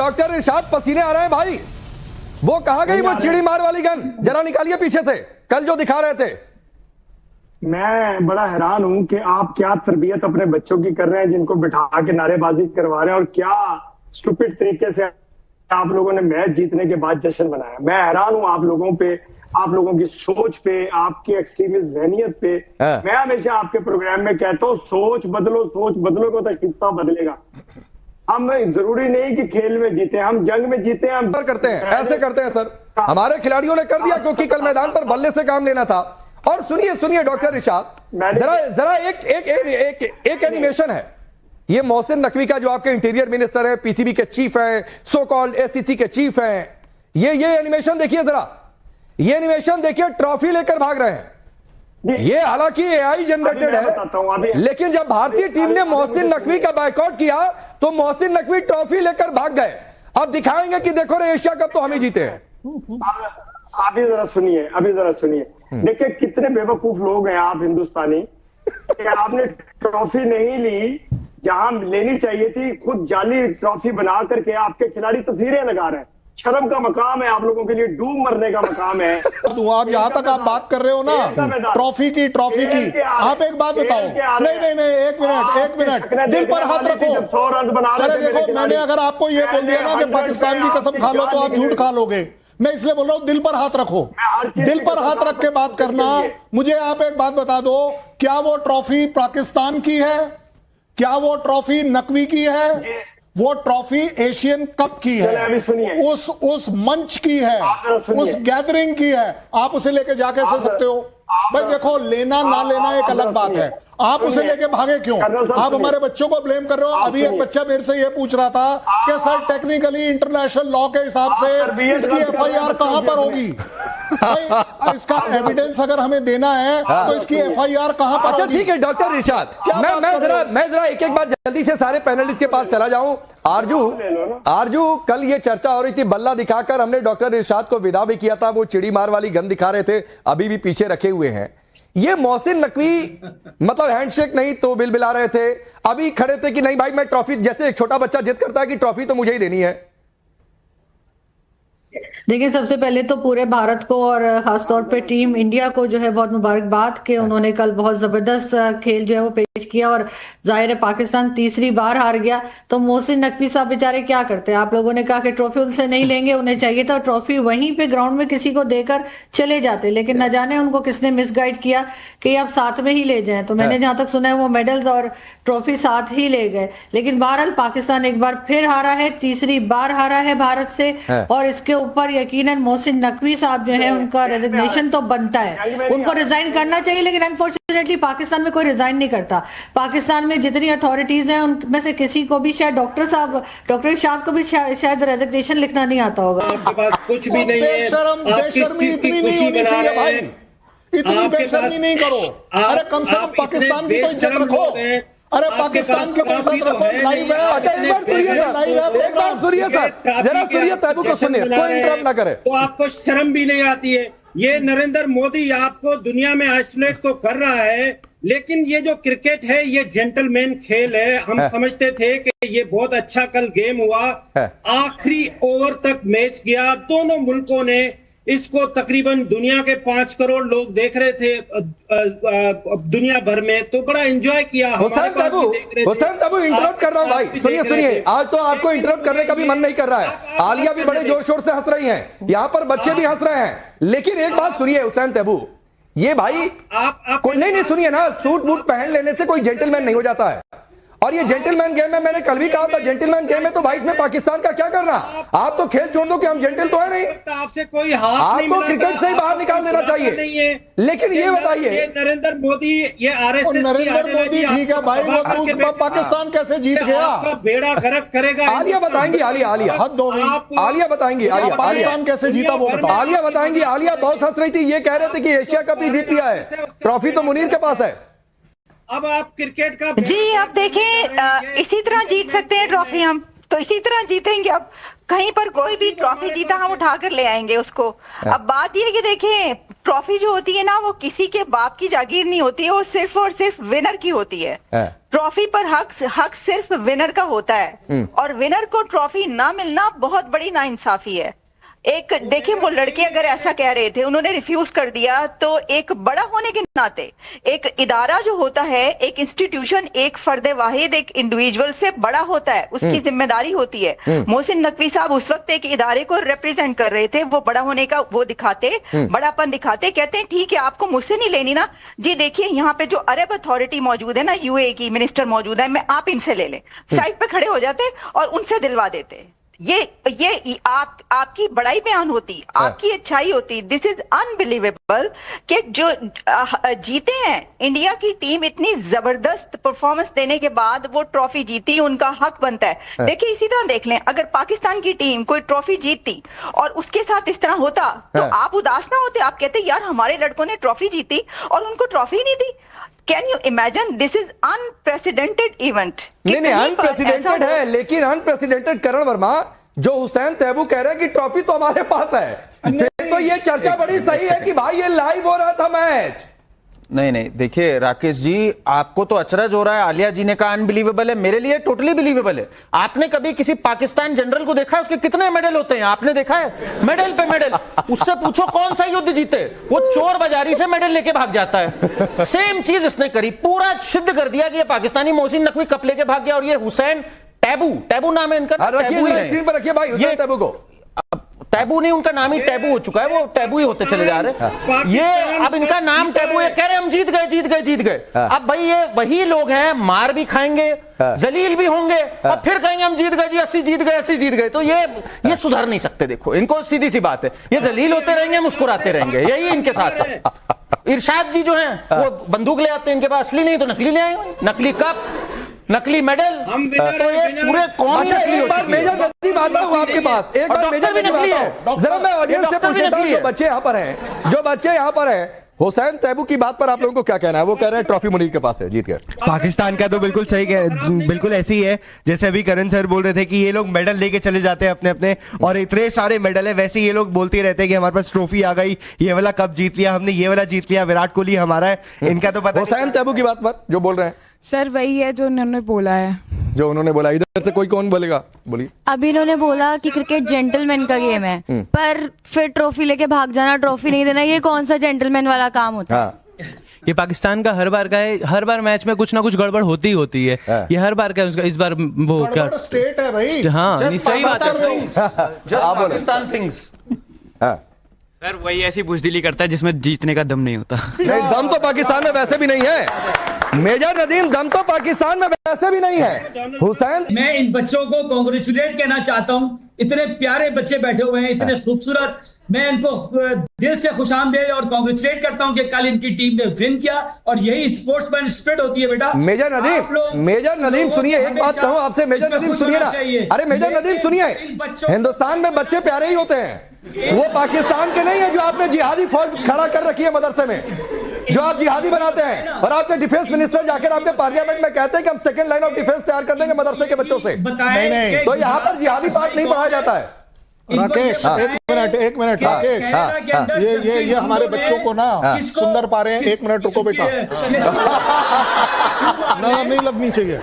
Doctor इरशाद पसीने आ रहे हैं भाई। वो कहां गई वो चिड़ी मार वाली गन, जरा निकालिए पीछे से, कल जो दिखा रहे थे। मैं बड़ा हैरान हूं कि आप क्या तरबियत अपने बच्चों की कर रहे हैं, जिनको बिठा के नारेबाजी करवा रहे हैं, और क्या स्टूपिड तरीके से आप लोगों ने मैच जीतने के बाद जश्न मनाया। मैं हैरान हूं आप लोगों पे, आप लोगों की सोच पे, आपकी एक्सट्रीमिस्ट जहनियत पे। मैं हमेशा आपके प्रोग्राम में कहता हूं सोच बदलो तो खिस्सा बदलेगा। हम जरूरी नहीं कि खेल में जीते, हम जंग में जीते। हम करते हैं, ऐसे करते हैं सर, हमारे खिलाड़ियों ने कर दिया क्योंकि कल मैदान पर बल्ले से काम लेना था। और सुनिए डॉक्टर इरशाद, जरा एक एनिमेशन है, ये मोहसिन नकवी का जो आपके इंटीरियर मिनिस्टर है, पीसीबी के चीफ है, सो कॉल्ड एसीसी के चीफ हैं, ये एनिमेशन देखिए जरा, ये एनिमेशन देखिए, ट्रॉफी लेकर भाग रहे हैं। ये हालांकि एआई जनरेटेड है, लेकिन जब भारतीय टीम ने मोहसिन नकवी का बायकॉट किया तो मोहसिन नकवी ट्रॉफी लेकर भाग गए। अब दिखाएंगे कि देखो रे एशिया कप तो हम ही जीते हैं। अभी जरा सुनिए, देखिए कितने बेवकूफ लोग हैं आप हिंदुस्तानी कि आपने ट्रॉफी नहीं ली जहां लेनी चाहिए थी, खुद जाली ट्रॉफी बना करके आपके खिलाड़ी तस्वीरें लगा रहे हैं। शर्म का मकाम है आप लोगों के लिए, डूब मरने का मकाम है। आप जहां तक आप बात कर रहे हो ना ट्रॉफी की आप एक बात बताओ। नहीं, एक मिनट दिल पर हाथ रखो। 100 रन बना रहे थे। देखो मैंने अगर आपको ये बोल दिया ना कि पाकिस्तान की कसम खा लो तो आप झूठ खा लोगे। मैं इसलिए बोल रहा हूं दिल पर हाथ रखो, दिल पर हाथ रख के बात करना। मुझे आप एक बात बता दो, क्या वो ट्रॉफी पाकिस्तान की है? क्या वो ट्रॉफी नकवी की है? वो ट्रॉफी एशियन कप की है, उस मंच की है, उस गैदरिंग की है। आप उसे लेके जा कैसे सकते हो भाई? देखो लेना ना लेना एक अलग बात है, आप उसे लेके भागे क्यों? आप हमारे बच्चों को ब्लेम कर रहे हो। अभी एक बच्चा मेरे से ये पूछ रहा था कि सर टेक्निकली इंटरनेशनल लॉ के हिसाब से इसकी एफआईआर कहां पर होगी? भाई इसका एविडेंस अगर हमें देना है तो इसकी एफआईआर कहां पर? अच्छा ठीक है डॉक्टर इरशाद, मैं जरा एक बार जल्दी से सारे पैनलिस्ट के पास चला जाऊं। आरजू कल ये चर्चा हो रही थी, बल्ला दिखाकर हमने डॉक्टर इरशाद को विदा भी किया था, वो चिड़ी मार वाली गन दिखा रहे थे, अभी भी पीछे रखे हुए हैं। ये मोहसिन नकवी मतलब हैंडशेक नहीं तो बिलबिला रहे थे, अभी खड़े थे कि नहीं भाई मैं ट्रॉफी, जैसे एक छोटा बच्चा जिद करता है कि ट्रॉफी तो मुझे ही देनी है। देखिए सबसे पहले तो पूरे भारत को और खासतौर पे टीम इंडिया को जो है बहुत मुबारकबाद कि उन्होंने कल बहुत जबरदस्त खेल जो है वो पेश किया। और जाहिर है पाकिस्तान तीसरी बार हार गया तो मोहसिन नकवी साहब बेचारे क्या करते हैं? आप लोगों ने कहा कि ट्रॉफी उनसे नहीं लेंगे, उन्हें चाहिए था ट्रॉफी वहीं पे ग्राउंड में किसी को देकर चले जाते, लेकिन न जाने उनको किसने मिसगाइड किया कि आप साथ में ही ले जाएं। तो मैंने जहां तक सुना है वो मेडल्स और ट्रॉफी साथ ही ले गए। लेकिन बहरहाल पाकिस्तान एक बार फिर हारा है, तीसरी बार हारा है भारत से। और इसके ऊपर यकीनन मोहसिन नकवी साहब जो है उनका रेजिग्नेशन तो बनता है, उनको रिजाइन करना चाहिए, लेकिन अनफॉर्चुनेटली पाकिस्तान में कोई रिजाइन नहीं करता। पाकिस्तान में जितनी अथॉरिटीज हैं उनमें से किसी को भी, शायद डॉक्टर इरशाद को भी शायद रेजिग्नेशन लिखना नहीं आता होगा। आपके पास कुछ भी नहीं है, बेशर्मी इतनी नहीं होनी चाहिए भाई, इतनी बेशर्मी नहीं करो। अरे कम से कम पाकिस्तान की तो इज्जत रखो। अरे पाकिस्तान के पास रखो। लाइव है। अच्छा एक बार सुनिए सर, जरा सुनिए तैबू को सुनिए, कोई इंटरप्ट ना करे। तो आपको शर्म भी नहीं आती है? ये नरेंद्र मोदी आपको दुनिया में आइसोलेट तो कर रहा है, लेकिन ये जो क्रिकेट है ये जेंटलमैन खेल है। हम समझते थे कि ये बहुत अच्छा कल गेम हुआ, आखिरी ओवर तक मैच गया, दोनों मुल्कों ने इसको तकरीबन दुनिया के 5 करोड़ लोग देख रहे थे दुनिया भर में, तो बड़ा एंजॉय किया। हुसैन तैबू इंटरप्ट कर रहा हूं भाई, सुनिए आज तो आपको इंटरप्ट करने का भी मन नहीं कर रहा है। आलिया भी बड़े जोर शोर से हंस रही हैं, यहाँ पर बच्चे भी हंस रहे हैं, लेकिन एक बात सुनिए हुसैन तैबू, ये भाई नहीं सुनिए ना, सूट बूट पहन लेने से कोई जेंटलमैन नहीं हो जाता है। और ये जेंटलमैन गेम है, मैंने कल भी कहा था जेंटलमैन गेम है, तो भाई इसमें पाकिस्तान का क्या करना? आप तो खेल छोड़ दो कि हम जेंटल तो है नहीं, आपसे कोई हाथ आपको क्रिकेट से ही बाहर निकाल देना चाहिए। लेकिन ये बताइए नरेंद्र मोदी, ये आरएसएस नरेंद्र मोदी ठीक है भाई, वो पाकिस्तान कैसे जीत गया? आपका बेड़ा गर्क करेगा। आलिया बताएंगी, आलिया हद हो गई। आलिया बताएंगी, पाकिस्तान कैसे जीता वो बताओ। आलिया बताएंगी। आलिया बहुत हंस रही थी, ये कह रहे थे कि एशिया कप ही जीत लिया है, ट्रॉफी तो मुनीर के पास है। अब आप क्रिकेट का जी अब देखिए इसी तरह जीत सकते हैं ट्रॉफी हम। तो इसी तरह जीतेंगे। अब कहीं पर कोई भी ट्रॉफी जीता हम उठा कर ले आएंगे उसको। अब बात यह कि देखें, ट्रॉफी जो होती है ना, वो किसी के बाप की जागीर नहीं होती है, वो सिर्फ और सिर्फ विनर की होती है। ट्रॉफी पर हक सिर्फ विनर का होता है, और विनर को ट्रॉफी ना मिलना बहुत बड़ी नाइंसाफी है। एक देखिए, वो लड़के अगर ऐसा कह रहे थे, उन्होंने रिफ्यूज कर दिया, तो एक बड़ा होने के नाते एक इदारा जो होता है, एक इंस्टीट्यूशन, एक फर्द वाहिद, एक इंडिविजुअल से बड़ा होता है, उसकी जिम्मेदारी होती है। मोहसिन नकवी साहब उस वक्त एक इदारे को रिप्रेजेंट कर रहे थे, वो बड़ा होने का वो दिखाते, बड़ापन दिखाते, कहते हैं ठीक है आपको मुझसे नहीं लेनी ना जी, देखिए यहाँ पे जो अरब अथॉरिटी मौजूद है ना, यूएई की मिनिस्टर मौजूद है, मैं आप इनसे ले लें। साइड पे खड़े हो जाते और उनसे दिलवा देते। ये आपकी बड़ाई बयान होती, आपकी अच्छाई होती। दिस इज अनबिलीवेबल कि जो जीते हैं, इंडिया की टीम इतनी जबरदस्त परफॉर्मेंस देने के बाद वो ट्रॉफी जीती, उनका हक बनता है। देखिए इसी तरह देख लें, अगर पाकिस्तान की टीम कोई ट्रॉफी जीतती और उसके साथ इस तरह होता तो आप उदास ना होते, आप कहते यार हमारे लड़कों ने ट्रॉफी जीती और उनको ट्रॉफी नहीं दी। Can you imagine? This is unprecedented event. नहीं अनप्रेसिडेंटेड है, लेकिन अनप्रेसिडेंटेड करण वर्मा, जो हुसैन तैयबू कह रहे हैं कि ट्रॉफी तो हमारे पास है, फिर तो ये चर्चा बड़ी सही है कि भाई ये लाइव हो रहा था मैच। नहीं देखिए राकेश जी, आपको तो अचरज हो रहा है, आलिया जी ने कहा अनबिलीवेबल है, मेरे लिए टोटली बिलीवेबल है। आपने कभी किसी पाकिस्तान जनरल को देखा है? उसके कितने मेडल होते हैं आपने देखा है? मेडल पे मेडल। उससे पूछो कौन सा युद्ध जीते, वो चोर बाजारी से मेडल लेके भाग जाता है। सेम चीज इसने करी, पूरा सिद्ध कर दिया कि ये पाकिस्तानी मोहसिन नकवी कप लेके भाग गया, और ये हुसैन टैबू नाम है इनका, स्क्रीन पर रखिए भाई हुसैन तैयबू को। टैबू नहीं, उनका नाम ही टैबू हो चुका है, वो टैबू ही होते चले जा रहे हैं। ये अब इनका नाम टैबू है, कह रहे हम जीत गए। अब भाई ये वही लोग हैं, मार भी खाएंगे, जलील भी होंगे, और फिर कहेंगे हम जीत गए जी, 80 जीत गए। तो ये सुधर नहीं सकते। देखो इनको सीधी सी बात है, ये जलील होते रहेंगे, मुस्कुराते रहेंगे, यही इनके साथ है। इरशाद जी जो हैं वो बंदूक ले आते हैं, इनके पास असली नहीं तो नकली ले आए, नकली कप, नकली मेडल, तो ये पूरे कौन सी नकली हो चुकी है। मेजर नदीम आता हूं आपके पास, एक बार मेजर नदीम आता हूं, जरा मैं ऑडियंस से पूछता हूं, जो बच्चे यहाँ पर हैं, हुसैन तैयबू की बात पर आप लोगों को क्या कहना है? वो कह रहे हैं ट्रॉफी मुनीर के पास है, जीत गए। पाकिस्तान का तो बिल्कुल सही, बिल्कुल ऐसी ही है जैसे अभी करण सर बोल रहे थे कि ये लोग मेडल लेके चले जाते हैं अपने, और इतने सारे मेडल है। वैसे ये लोग बोलते रहते हैं कि हमारे पास ट्रॉफी आ गई, ये वाला कप जीत लिया हमने, ये वाला जीत लिया, विराट कोहली हमारा है। इनका तो पता। हुसैन तैयबू की बात पर जो बोल रहे हैं सर वही है जो उन्होंने बोला है, जो उन्होंने बोला। इधर से कोई कौन बोलेगा? बोलिए। अभी इन्होंने बोला कि क्रिकेट जेंटलमैन का गेम है, पर फिर ट्रॉफी लेके भाग जाना, ट्रॉफी नहीं देना, ये कौन सा जेंटलमैन वाला काम होता है? ये पाकिस्तान का हर बार का है, हर बार मैच में कुछ ना कुछ गड़बड़ होती है। ये हर बार का उसका, इस बार वो क्या स्टेट है भाई। हाँ सही बात है। सर वही ऐसी बुजदिली करता है जिसमें जीतने का दम नहीं होता। दम तो पाकिस्तान में वैसे भी नहीं है मेजर नदीम, दम तो पाकिस्तान में वैसे भी नहीं है। हुसैन, मैं इन बच्चों को कांग्रेचुलेट कहना चाहता हूं, इतने प्यारे बच्चे बैठे हुए हैं, इतने खूबसूरत। मैं इनको दिल से खुशामदीद और कांग्रेचुलेट करता हूं कि कल इनकी टीम ने विन किया, और यही स्पोर्ट्समैन स्पिरिट होती है बेटा। मेजर नदीम सुनिए, एक बात कहूं आपसे, मेजर नदीम सुनिए ना। अरे मेजर नदीम सुनिए, हिंदुस्तान में बच्चे प्यारे ही होते हैं, वो पाकिस्तान के नहीं है जो आपने जिहादी फौज खड़ा कर रखी है मदरसे में, जो आप जिहादी बनाते हैं। और आपके डिफेंस मिनिस्टर जाकर आपके पार्लियामेंट में कहते हैं कि हम सेकंड लाइन ऑफ डिफेंस तैयार कर देंगे मदरसे के बच्चों से। नहीं। तो यहाँ पर जिहादी पाठ नहीं पढ़ाया जाता है। राकेश एक मिनट राकेश, ये हमारे बच्चों को ना सुंदर पा रहे हैं। 1 मिनट रुको बेटा, नजर नहीं लगनी चाहिए।